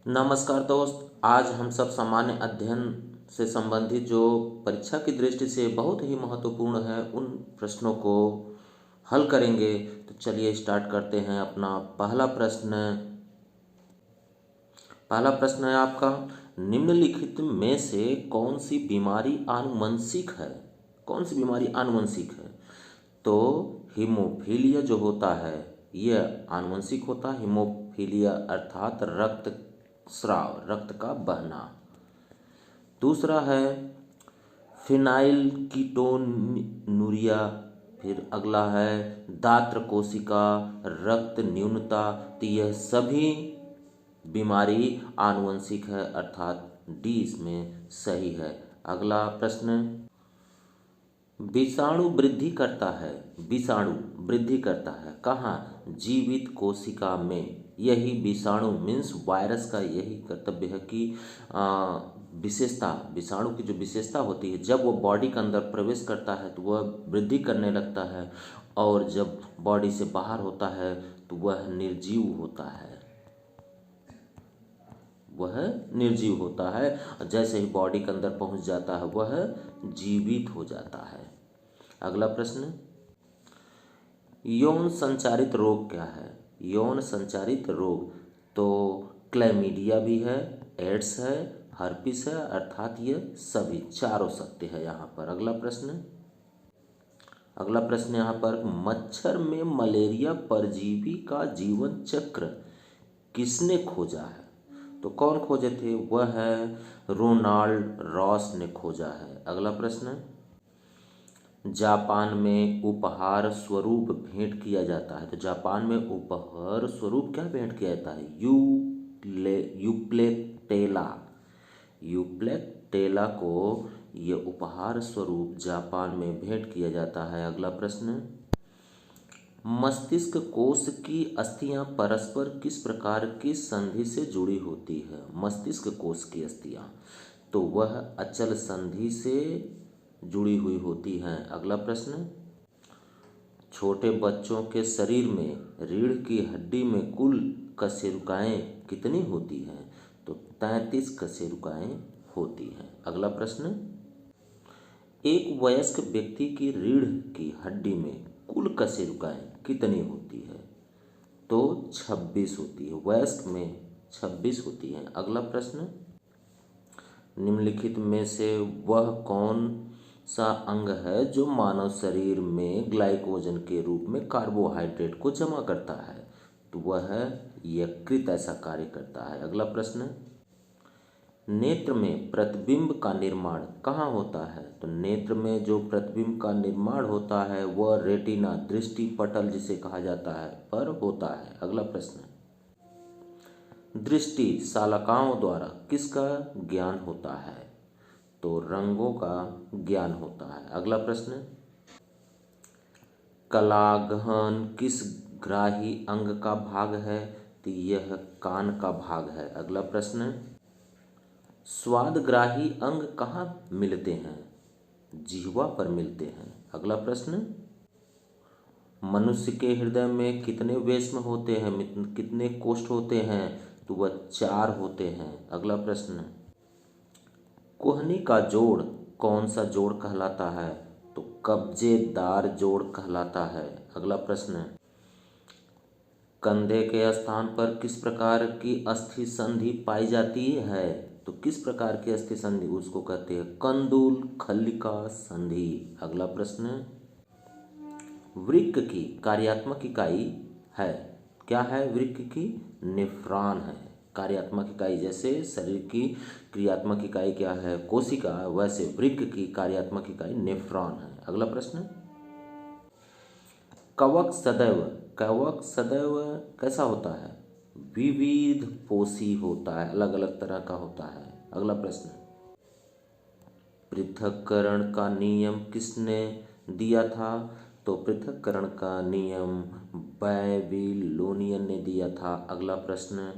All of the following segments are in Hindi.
नमस्कार दोस्त। आज हम सब सामान्य अध्ययन से संबंधित जो परीक्षा की दृष्टि से बहुत ही महत्वपूर्ण है उन प्रश्नों को हल करेंगे। तो चलिए स्टार्ट करते हैं। अपना पहला प्रश्न है आपका, निम्नलिखित में से कौन सी बीमारी आनुवंशिक है? कौन सी बीमारी आनुवंशिक है? तो हीमोफीलिया जो होता है यह आनुवंशिक होता है। हीमोफीलिया अर्थात रक्त स्राव, रक्त का बहना। दूसरा है फिनाइल कीटोनुरिया। फिर अगला है दात्र कोशिका रक्त न्यूनता। तो यह सभी बीमारी आनुवंशिक है, अर्थात डी इसमें सही है। अगला प्रश्न, विषाणु वृद्धि करता है। विषाणु वृद्धि करता है कहाँ? जीवित कोशिका में। यही विषाणु मीन्स वायरस का यही कर्तव्य है कि विशेषता, विषाणु की जो विशेषता होती है, जब वो बॉडी के अंदर प्रवेश करता है तो वह वृद्धि करने लगता है, और जब बॉडी से बाहर होता है तो वह निर्जीव होता है। वह निर्जीव होता है। जैसे ही बॉडी के अंदर पहुंच जाता है वह जीवित हो जाता है। अगला प्रश्न, यौन संचारित रोग क्या है? यौन संचारित रोग तो क्लैमीडिया भी है, एड्स है, हर्पिस है, अर्थात ये सभी चारों सत्य है यहाँ पर। अगला प्रश्न यहाँ पर, मच्छर में मलेरिया परजीवी का जीवन चक्र किसने खोजा है? तो कौन खोजे थे? वह है रोनाल्ड रॉस ने खोजा है। अगला प्रश्न, जापान में उपहार स्वरूप भेंट किया जाता है। तो जापान में उपहार स्वरूप क्या भेंट किया जाता है? यूप्लेक्टेला। यूप्लेक्टेला को ये उपहार स्वरूप जापान में भेंट किया जाता है। अगला प्रश्न, मस्तिष्क कोश की अस्थियां परस्पर किस प्रकार की संधि से जुड़ी होती है? मस्तिष्क कोश की अस्थियां तो वह अचल संधि से जुड़ी हुई होती हैं। अगला प्रश्न, छोटे बच्चों के शरीर में रीढ़ की हड्डी में कुल कशेरुकाएं कितनी होती हैं? तो 33 कशेरुकाएं होती हैं। अगला प्रश्न, एक वयस्क व्यक्ति की रीढ़ की हड्डी में कुल कशेरुकाएं कितनी होती है? तो 26 होती है। वयस्क में 26 होती हैं। अगला प्रश्न, निम्नलिखित में से वह कौन सा अंग है जो मानव शरीर में ग्लाइकोजन के रूप में कार्बोहाइड्रेट को जमा करता है? तो वह यकृत ऐसा कार्य करता है। अगला प्रश्न, नेत्र में प्रतिबिंब का निर्माण कहाँ होता है? तो नेत्र में जो प्रतिबिंब का निर्माण होता है वह रेटिना, दृष्टि पटल जिसे कहा जाता है, पर होता है। अगला प्रश्न, दृष्टि शालकाओं द्वारा किसका ज्ञान होता है? तो रंगों का ज्ञान होता है। अगला प्रश्न, कलागहन किस ग्राही अंग का भाग है? तो यह कान का भाग है। अगला प्रश्न, स्वादग्राही अंग कहाँ मिलते हैं? जिह्वा पर मिलते हैं। अगला प्रश्न, मनुष्य के हृदय में कितने वेश्म होते हैं? कितने कोष्ठ होते हैं? तो वह 4 होते हैं। अगला प्रश्न, कोहनी का जोड़ कौन सा जोड़ कहलाता है? तो कब्जेदार जोड़ कहलाता है। अगला प्रश्न, कंधे के स्थान पर किस प्रकार की अस्थि संधि पाई जाती है? तो किस प्रकार की अस्थि संधि? उसको कहते हैं कंदूल खल्लिका संधि। अगला प्रश्न, वृक्क की कार्यात्मक इकाई है, क्या है? वृक्क की नेफ्रॉन है कार्यात्मक इकाई। जैसे शरीर की क्रियात्मक इकाई क्या है? कोशिका, वैसे वृक्क की कार्यात्मक इकाई नेफ्रॉन है। अगला प्रश्न, कवक सदैव कैसा होता है? विविध पोषी होता है, अलग अलग तरह का होता है। अगला प्रश्न, पृथक्करण का नियम किसने दिया था? तो पृथक्करण का नियम बेबीलोनियन ने दिया था। अगला प्रश्न,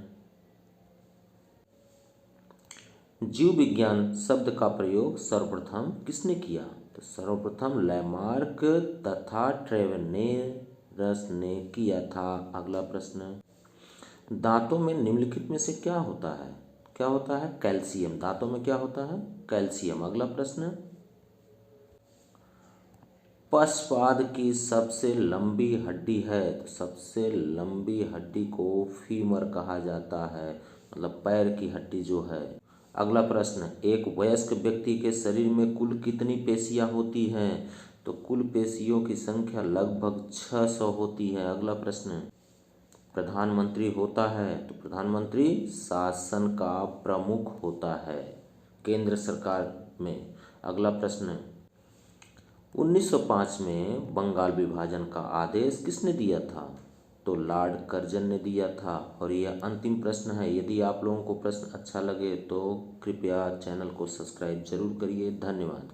जीव विज्ञान शब्द का प्रयोग सर्वप्रथम किसने किया? तो सर्वप्रथम लैमार्क तथा ट्रेवेनेरस ने किया था। अगला प्रश्न, दांतों में निम्नलिखित में से क्या होता है? क्या होता है? कैल्शियम। दांतों में क्या होता है? कैल्शियम। अगला प्रश्न, पश्चपाद की सबसे लंबी हड्डी है, तो सबसे लंबी हड्डी को फीमर कहा जाता है, मतलब पैर की हड्डी जो है। अगला प्रश्न, एक वयस्क व्यक्ति के शरीर में कुल कितनी पेशियां होती हैं? तो कुल पेशियों की संख्या लगभग 600 होती है। अगला प्रश्न, प्रधानमंत्री होता है, तो प्रधानमंत्री शासन का प्रमुख होता है केंद्र सरकार में। अगला प्रश्न, 1905 में बंगाल विभाजन का आदेश किसने दिया था? तो लॉर्ड कर्जन ने दिया था। और यह अंतिम प्रश्न है। यदि आप लोगों को प्रश्न अच्छा लगे तो कृपया चैनल को सब्सक्राइब जरूर करिए। धन्यवाद।